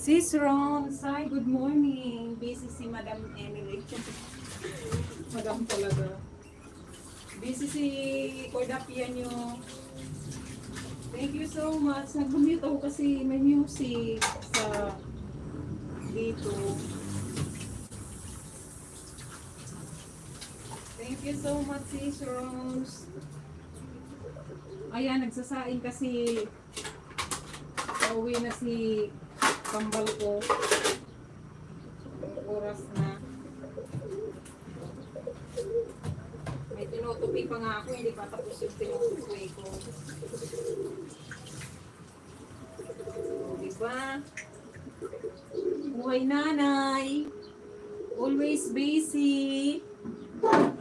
Sis Ron, hi, good morning. Busy si Madam Emily. Madam talaga. Busy si Cordapia nyo. Thank you so much. Nag-mute ako kasi may music sa dito. Thank you so much, Sis Rose. Ayan, nagsasaing kasi pauwi na si kambal ko. Oras na. May tinutupi pa nga ako, hindi pa tapos yung tinutupi ko. Diba? Buhay nanay. Always busy.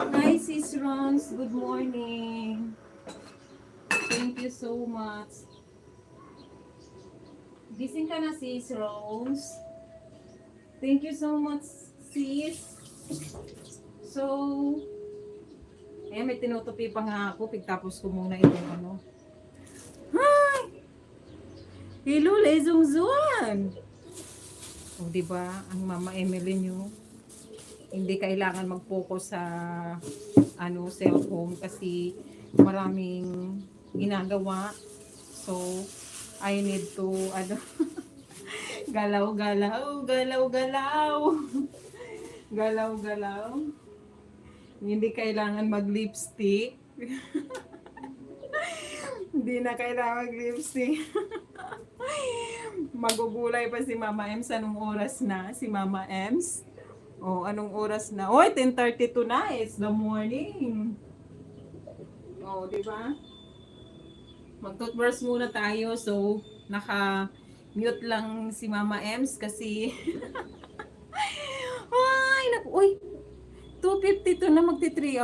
Hi, Sis Rons. Good morning. Thank you so much. Gising ka na, Sis Rose. Thank you so much, sis. So, may tinutupi pa nga ako. Pagtapos ko muna itong ano. Hi! Hello, Lezong Zuan! O, diba? Ang Mama Emily nyo. Hindi kailangan mag-focus sa cellphone kasi maraming ginagawa. So, I need to galaw-galaw, galaw-galaw. Galaw-galaw. Hindi kailangan mag-lipstick. Hindi na kailangan mag-lipstick. Magugulay pa si Mama Ems. Anong oras na? Si Mama Ems. Oh, anong oras na? Oy, 10:32 na. It's the morning. Oh, di ba? Mag-toothbrush muna tayo. So, naka-mute lang si Mama Ems kasi ay, naku, uy, 2:52 na magti-3